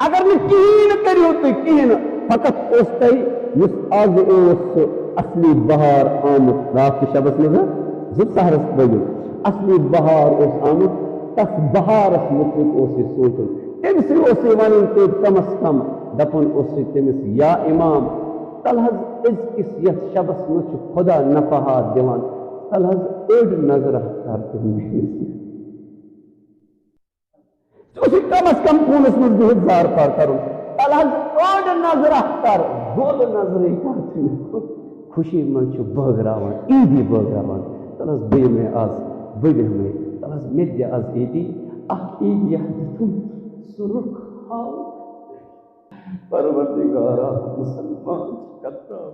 اگر نہ کرو تھی کہین فقط اس تھی آز اصلی بہار آمت رات شبس مز سہرس بجو اصلی بہار آمت تس بہارس متعلق سوچن تمس ون تو کم از کم دپن تمس یا امام تل حض أزکس یتھ شبس مز خدا نفحات دِوان تل حض أڑ نظر کر کم از کم پونس مز بہت زار پار کرو تل حض أڑ نظر کر دول نظر خوشی من بٲگراوان عیدی بٲگراوان تل حض بیٚیہِ مےٚ آز بٔڑِ مے تل حض مےٚ تہِ آز عیدی اکھ عیدیہ دِتُم سُہ رُخ ہاو پروردگارا مسلمان کتراو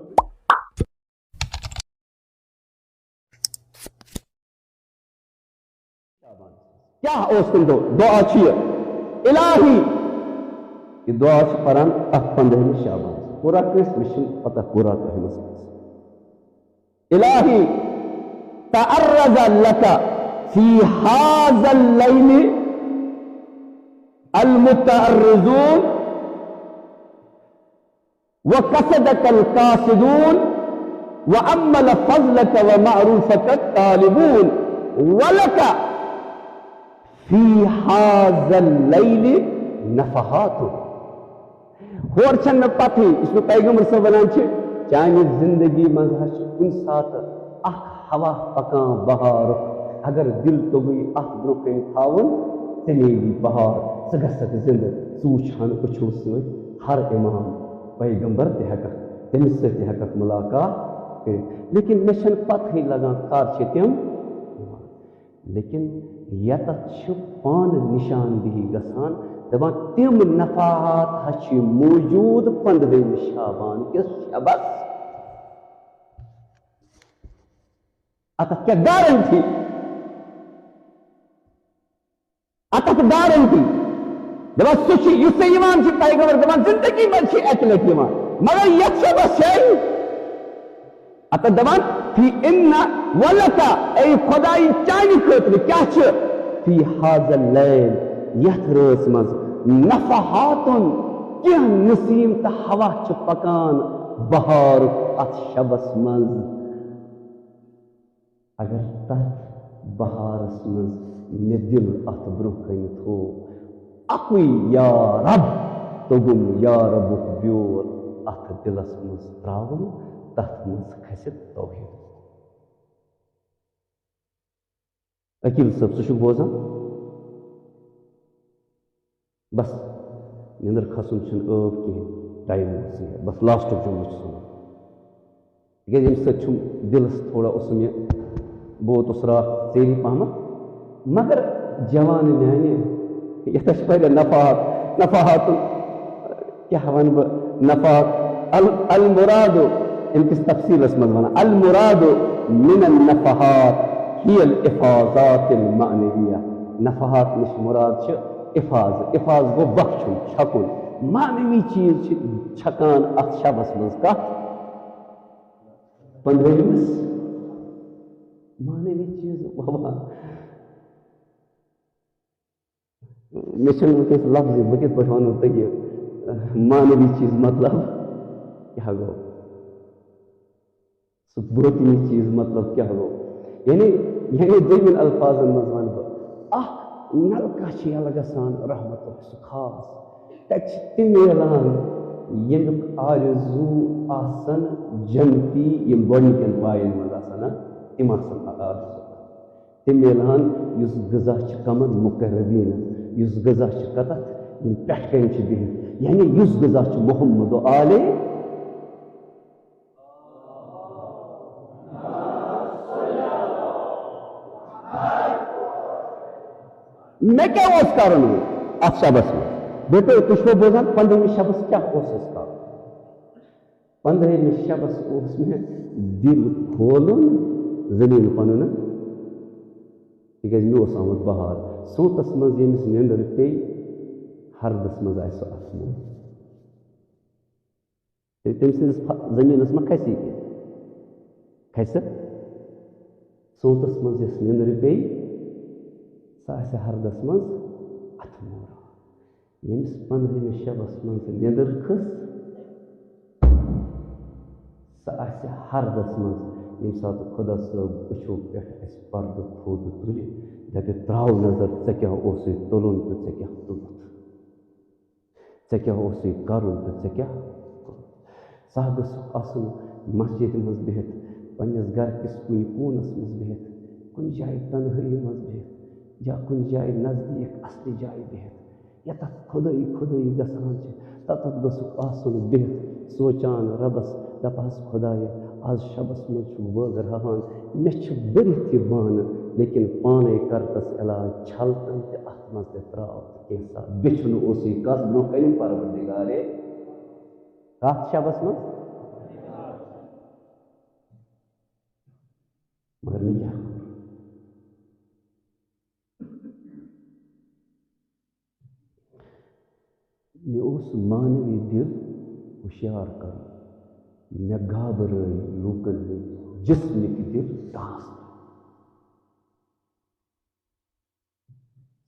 کیا اس دن دعا الہی یہ دعا پران 15 شعبان پورا کس مشن پتہ پورا کہمس الہی تعرض لك في هذا الليل المتعرضون وقصدك القاصدون وأمل فضلك ومعروفك الطالبون ولك في هذا الليل نفحات ہور چھن پتہ اس میں پیغمبر صاحب ونان چھ چانہ زندگی مز کن سات اخ ہوا پکان بہار اگر دل توگی ات برکن تھاون تیلی بہار سگسک زند سوچان اچھو ست ہر امام پیغمبر تہ ہیکک تمس ست ہیکک ملاقات کرت لیکن مے چھن پتہ لگان کر چھ تم لیکن یتھ پان نشاندہی گژھان دپان تم نفحات ہچ موجود 15 شعبان کس شبس اتھ کیا گارنٹی اتھ گارنٹی دپان سہ یس پیغمبر دپان زندگی من اکہ لٹ مگر یتھ شبس اتھ دپان فی ان ولکا اے خدائی چانہ خاطر کیا فی هذا اللیل یتھ رٲژ مز نفحاتن کیا نسیم تو ہوا پکان بہار ات شبس مز اگر تت بہارس مز مے دل ات برہ کن تھو اکوئی یا رب توگم یا ربک بیول ات دلس مز تراون تت مز کھست توحید عقیل صاحب سہ بوزان بس نندر کھسن چھ عب کہین ٹائم بس لاسٹ جملہ سن تیز ام سی دلس تھوڑا اس میں بہت اس رات ژیری پہمت مگر جوان میانہ یتھ پہ نفحات کیا ون بہ نفحات المراد امکس تفصیلس مز ونان المراد من النفحات هي الافاضات المعنویہ نفحات نش مراد افاظ گو بخشن چھکن معنوی چیز چھکان ات شبس مز کت 15 معنوی چیز بابا مے ونکس لفظ بہ کت پہ ونو تہ معنوی چیز مطلب کیا گو سہ باطنی چیز مطلب کیا گو یعنی دویمن الفاظن مز ون بہ نلکہ یل گژھان رحمتک سہ خاص تتہ تم ملان یمیک آرزو آسن جنتی یم گۄڈنِکٮ۪ن پاین مز آسان تم آسان آرزو تم ملان اس غذا کمن مقربین اس غذا کتت یم پٮ۪ٹھ کن بہت یعنی اس غذا محمد و آلے میں کیا اس کرن ات شبس میں بیٹو تھی بوزان 15 شبس کیا کر 15 شبس میں دل کھولن زمین پن تیز مے آمت بہار سونتس مز یمس نندر پی ہردس مز آئے سہ افسوس تم سندس زمینس ما کھسی کھسہ سونتس مز یس نندر پی سہ آسہ ہردس مز اتھ مورا ییٚمِس 15مہِ شبس منٛز نیٚدٕر کھٔژ سۄ آسہِ ہردس منٛز ییٚمہِ ساتہٕ خۄدا صٲب أچھو پٮ۪ٹھ اَسہِ پردٕ تھوٚد تُلہِ دَپہِ ترٛاو نظر ژےٚ کیٛاہ اوسُے تُلُن تہٕ ژےٚ کیٛاہ تُلُتھ ژےٚ کیٛاہ اوسُے کَرُن تہٕ ژےٚ کیٛاہ کوٚرُتھ سُہ گوٚژھُکھ آسُن مسجدِ منٛز بِہِتھ پنٛنِس گرٕکِس کُنہِ کوٗنس منٛز بِہِتھ کُنہِ جایہِ تنہٲیی منٛز بِہِتھ یا کُنہِ جایہِ نزدیٖک اصلہِ جایہِ بِہِتھ ییٚتٮ۪تھ خۄدٲیی خۄدٲیی گژھان چھِ تَتٮ۪تھ گوٚژھُکھ آسُن بِہِتھ سونٛچان رۄبس دَپہس خۄدایا آز شبس منٛز چھُ وٲگراوان مےٚ چھِ بٔرِتھ یہِ بانہٕ لیکن پانے کر تس علاج چھلتن تہِ اتھ منٛز تہِ ترٛاو تہٕ کینٛژھا بیٚچھُن اوسُے کتھ برٛونٛہہ کَنہِ پروردِگارے کتھ شبس منٛز مگر مےٚ کیٛاہ کوٚر مےٚ اوس مانوی دِل ہُشیار کرُن مےٚ گابرٲے لوٗکن ہٕنٛدۍ جسمٕکۍ دِل ٹاس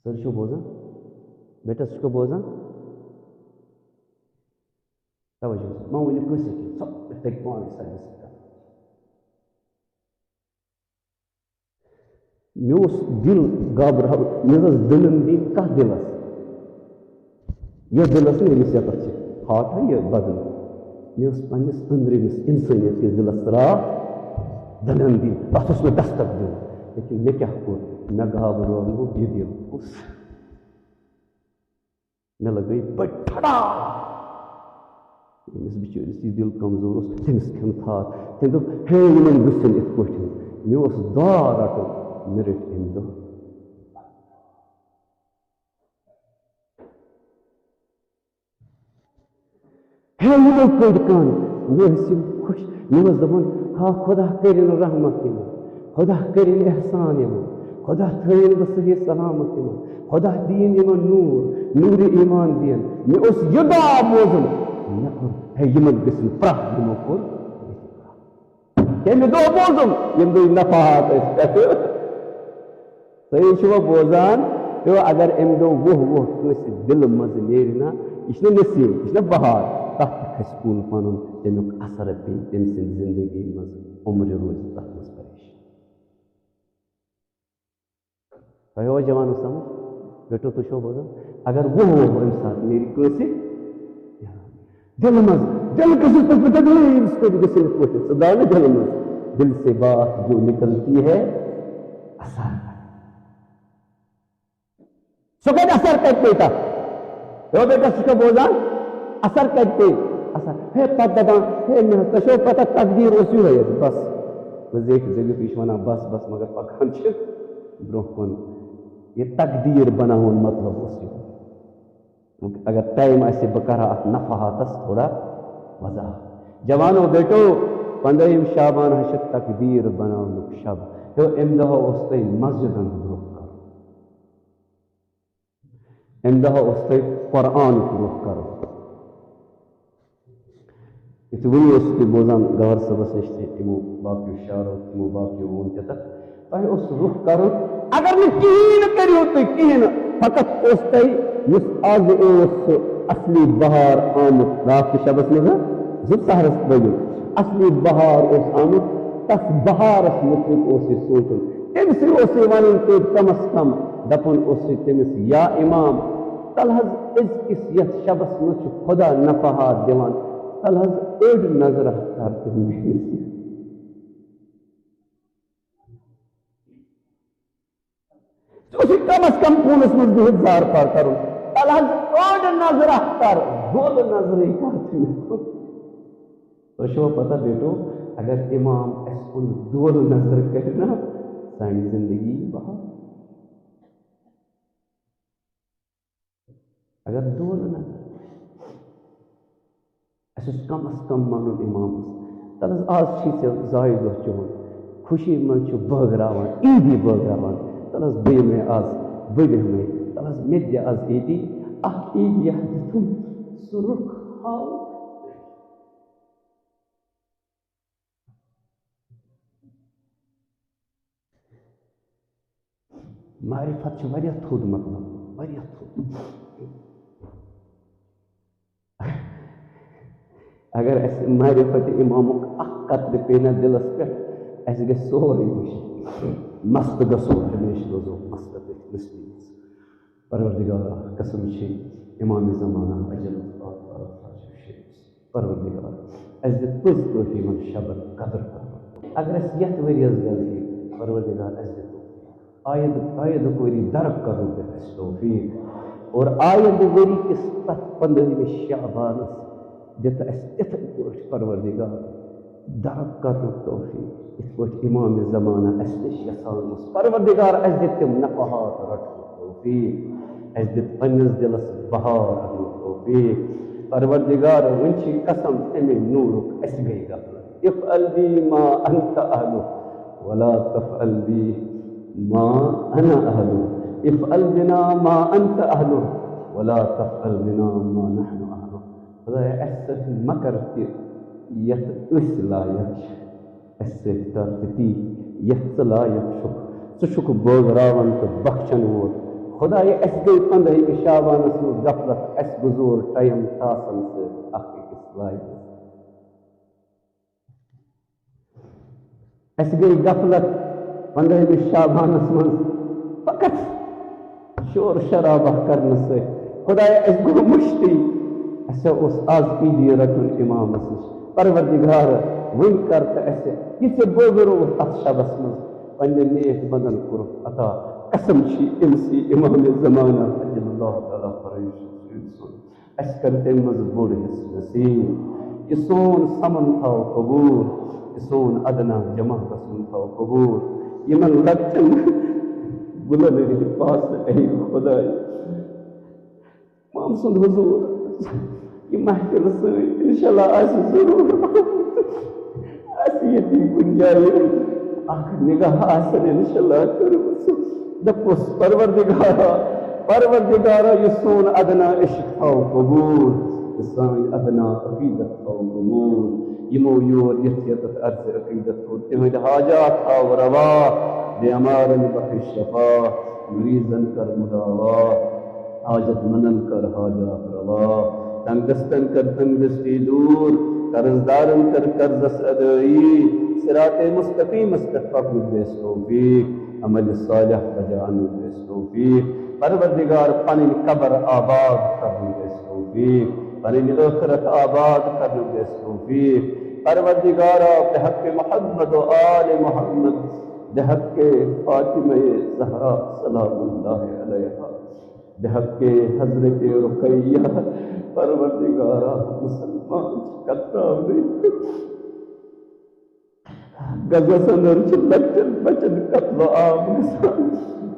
سر چھُو بوزان بیٹا ژٕ چھُکھا بوزان توجہ ما ؤنِو کٲنٛسے کینٛہہ ژۄپ تَگہِ پانے سارنٕے سۭتۍ کَتھ مےٚ اوس دِل گابراوُن مےٚ ٲس دٕنن دِنۍ کتھ دِلس یتھ دِلس نہٕ أمِس یَتَتھ چھِ ہاٹ ہے یہِ بدل مےٚ اوس پنٛنِس أنٛدرِمِس اِنسٲنیت کِس دِلس راتھ دٕنن دِنۍ تتھ اوس مےٚ دستک دیُن لیکن مےٚ کیٛاہ کوٚر مےٚ گابرٲونوو یہِ دِل کُس مےٚ لگٲے بٔڑۍ ٹھڑا ییٚمِس بِچٲرِس یہِ دِل کمزور اوس تٔمِس کھیوٚن تھار تٔمۍ دوٚپ ہے یِمن گٔژھِنۍ یِتھ پٲٹھۍ مےٚ اوس دار رٹُن مےٚ رٔٹۍ اَمہِ دۄہ ہے یِمو کٔڑۍ کَن مےٚ ٲسۍ یِم خۄش مےٚ اوس دَپان ہا خۄدا کٔرِنۍ رحمت یِمن خۄدا کٔرِنۍ احسان یِمن خۄدا تھٲیِن بہٕ صحیح سلامت یِمن خۄدا دِیِن یِمن نوٗرِ ایٖمان دِیَن مےٚ اوس یہِ دعا بوزُن مےٚ کوٚر ہے یِمن گٔژھِنۍ پرٛکھ یِمو کوٚر کیٚمہِ دۄہ بوزُم ییٚمہِ دۄہ نفاحات ٲسۍ پٮ۪ٹھٕ تُہۍ چھِوا بوزان پیٚو اگر اَمہِ دۄہ وُہ کٲنٛسہِ دِلہٕ منٛز نیرِ نا یہِ چھُنہ نصیٖب یہِ چھُنہ بہار تتھ تہِ کھسہِ کُل پنُن تمیُک اثر پیٚیہِ تٔمۍ سٕنٛدِ زندگی منٛز عمرِ روزِ تتھ منٛز پریشان تۄہہِ آوا جوانو سمجھ بیٹو تُہۍ چھِوا بوزان اگر وُہ اَمہِ ساتہٕ نیرِ کٲنٛسہِ دِلہٕ منٛز دِل گٔژھِس پٲٹھۍ ییٚمِس پٲٹھۍ گٔژھِنۍ یِتھ پٲٹھۍ سُہ درٛاو نہٕ دِلہٕ منٛز دل سے بات جو نکلتی ہے اثر سُہ کَتہِ اثر کَتہِ پیٚیہِ تتھ بیٹا ژٕ چھُکھا بوزان اثر کَتہِ پیٚیہِ اثر ہے پتہٕ دپان ہے مےٚ حظ تۄہہِ چھو پتہ تقدیٖر اوس یِہوے حظ بس بہٕ زیٖٹھ دٔلیُک یہِ چھُ وَنان بس بس مگر پکان چھِ برٛونٛہہ کُن یہِ تقدیٖر بناوُن مطلب اوس یِہوے اگر ٹایم آسہِ بہٕ کرٕ ہا اتھ نفاحاتس تھوڑا وضاحت جوانو بیٹو 15 شابان چھِ تقدیٖر بناونُک شب ہیو اَمہِ دۄہ اوس تۄہہِ مسجدن برٛونٛہہ کرُن اَمہِ دۄہ اوس تۄہہِ قرآنُک برٛونٛہہ کرُن یِتھُے وٕنی اوسُس تُہۍ بوزان گور صٲبس نِش تہِ تِمو باقیو شعرو تِمو باقیو ووٚن تہِ تتھ تۄہہِ اوس رُخ کرُن اگر نہٕ کِہیٖنۍ نہٕ کٔرِو تُہۍ کِہیٖنۍ نہٕ فقط اوس تۄہہِ یُس آز اوس سُہ اصلی بہار آمُت راتھ تہِ شبس منٛز زٕ سحرس لٲگِو اصلی بہار اوس آمُت تتھ بہارس مُتعلِق اوس یہِ سونٛچُن تٔمسٕے اوسُے وَنُن توتہِ کم از کم دپُن اوسُے تٔمِس یا اِمام تل حظ أزکِس یتھ شبس منٛز چھُ خۄدا نفاحات دِوان تل حظ أڑ نظرا کر تہٕ میٲنِس اوسُے کم از کم کوٗنس منٛز بِہِتھ زار پار کرُن تل حظ أڑ نظرا کر دۄل نظرٕے کر چھُ مےٚ تۄہہِ چھُوا پتہ بیٹو اگر اِمام اَسہِ کُن دۄل نظر کرِ نا سانہِ زندگی بہار اگر دۄل نظر اَسہِ اوس کم از کم وَنُن اِمامس تل حظ آز چھُے ژےٚ زایہِ دۄہ چون خوشی منٛز چھُ بٲگراوان عیٖدی بٲگراوان تل حظ بیٚیہِ مےٚ آز بٔڑِمے تل حظ مےٚ تہِ دِ آز عیٖدی اکھ عیٖدیہ دِتُم سُہ رُخ ہاو معرفت چھُ واریاہ تھوٚد مطلب واریاہ تھوٚد اگر اس معرفت امامک اخ قطر پینا دلس پہ اس گژھِ سورُے مٔشِتھ مست گژھو ہمیشہ روزو مست مستی پروردگارا قسم چھے امام زمانہ اجل پروردگار اس دِت پٔزۍ پٲٹھۍ یِمن شبن قدر کرو اگر اس یتھ ؤریس گژھِ پروردگار اس دِت آیت ؤری درک کرو پہ اس توفیق اور آیت ؤری کس تتھ 15 شعبانس دِت اس تِتھے پٲٹھۍ پروردگار درک کرنُک توفیق یِتھ پٲٹھۍ امام زمانہ اس نش یژھان اوس پروردگار اس دِت تِم نفحات رٹنُک توفیق اس دِت پننس دلس بہار اننُک توفیق پروردگار وۄنۍ چھِ قسم امی نورُک اَسہِ گٔے غفلت افعل بی ما انت اہلُہ ولا تفعل بی ما انا اہلُہ افعل بنا ما انت اہلُہ ولا تفعل بنا ما نحن اہلُہ خدایا اَسہِ سۭتۍ مہ کر تہِ یتھ أسۍ لایق چھِ اَسہِ سۭتۍ کر تہِ تی یتھ ژٕ لایق چھُکھ ژٕ چھُکھ بٲگراوان تہٕ بخشن وول خدایا اَسہِ گٔے 15 شعبانس منٛز غفلت اَسہِ گُزور ٹایم ٹاسن سۭتۍ اکھ أکِس لایق اَسہِ گٔے غفلت 15 شعبانس منٛز فقط شور شرابہ کرنہٕ سۭتۍ خدایا اَسہِ گوٚو مٔشتٕے اَسہِ اوس آز عیٖدی رٹُن اِمامس نِش پروردگار وۄنۍ کر تہٕ اَسہِ یہِ ژےٚ بٲگرووُتھ اتھ شبس منٛز پننہِ نیک بندن کوٚرُکھ عطا قسم چھِ أمسٕے امام زمانہ اجل اللہ تعالیٰ فرٲیِش اَسہِ کر تمہِ منٛز بوٚڑ حصہٕ نصیٖب یہِ سون سمن تھاو قبوٗل یہِ سون ادنا جماعتس منٛز تھاو قبوٗل یِمن لۄکچن گُلن ہٕنٛدِ پاسہٕ اے خۄداے امام سُنٛد حضوٗر یہ محفل سۭتۍ انشاءاللہ آسہِ ضروٗر آسہِ ییٚتی کُنہِ جایہِ اکھ نگاہ آسن انشاءاللہ کٔرمٕژ دپُس پروردگارا یہِ سون ادنا عشق تھاو قبوٗل یہِ سٲنۍ ادنا عقیدت تھاو قبوٗل یِمو یور یتھ یتتھ عرضِ عقیدت کوٚر تِہنٛدۍ حاجات تھاو روا بیمارن بخش شفا مریضن کر مداوا حاجت منن کر حاجات روا تنگستن کر تنگستی دور قرض دارن کر قرضس ادائی صراط مستقیمس پٮ۪ٹھ پکنُک دِس توفیق عمل صالح بجا انُک دِس توفیق پروردگار پنٕنۍ قبر آباد کرنُک دِس توفیق پنٕنۍ ٲخرت آباد کرنُک دِس توفیق پروردگارا بحق محمد و آل محمد بحق فاطمہ زہرا سلام اللہ علیہا بحق حضرت رقیہ پروردگارا مسلمان کتراونٕے غزس اندر چھِ لۄکٹٮ۪ن بچن قتل و عام گژھان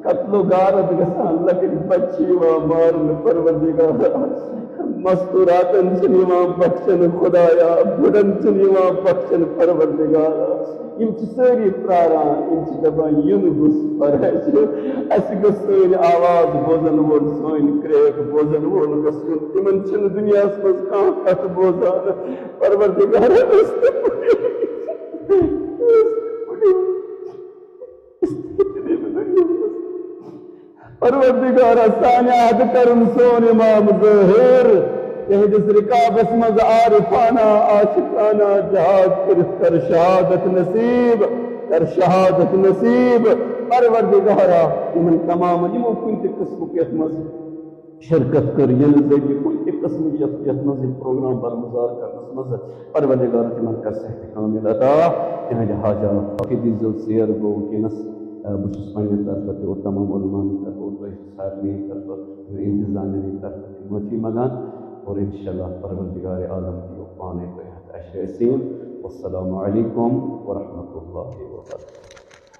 قتل و غارت گژھان لۄکٕٹۍ بچہِ چھِ یِوان مارنہٕ پروردگارا مستوراتن چھِنہٕ یِوان بخشنہٕ خدایا بُڑن چھِنہٕ یِوان بخشنہٕ پروردگارا یِم چھِ سٲری پراران یِم چھِ دپان یُن گوٚژھ فرٲیِش اَسہِ گوٚژھ سٲنۍ آواز بوزن وول سٲنۍ کرٛیک بوزن وول گوٚژھ یُن تِمن چھِنہٕ دُنیاہس منٛز کانٛہہ کتھ بوزان پروردگارا پروردگارا سانہِ عہد کرُن سون امام ظٲہِر تِہنٛدِس رِکابس منٛز عارفانہ عاشقانہ جہاد کٔرِتھ کر شہادت نصیٖب کر شہادت نصیٖب پروردگارا یِمن تمامن یِمو کُنہِ تہِ قٕسمُک یتھ منٛز شرکت کٔر ییٚمہِ ذٔریعہٕ کُنہِ تہِ قٕسمٕچ یتھ منٛز یہِ پروگرام برگزار کرنس منٛز پروردگارا تِمن کر صحت کامل عطا تِہنٛدِ حاجات دیٖزیو ژیر گوٚو وٕنکیٚنس بہٕ چھُس پننہِ طرفہٕ تہِ اور تمام علماءن طرفہٕ تۄہہِ سارنٕے طرفہٕ انتظامیہ طرفہٕ تہِ معٲفی منگان اور انشاءاللہ پروردگار عالم دیو پانے تۄہہِ اتھ اشرِ عظیٖم والسلام علیکم ورحمۃ اللہ وبرکاتہ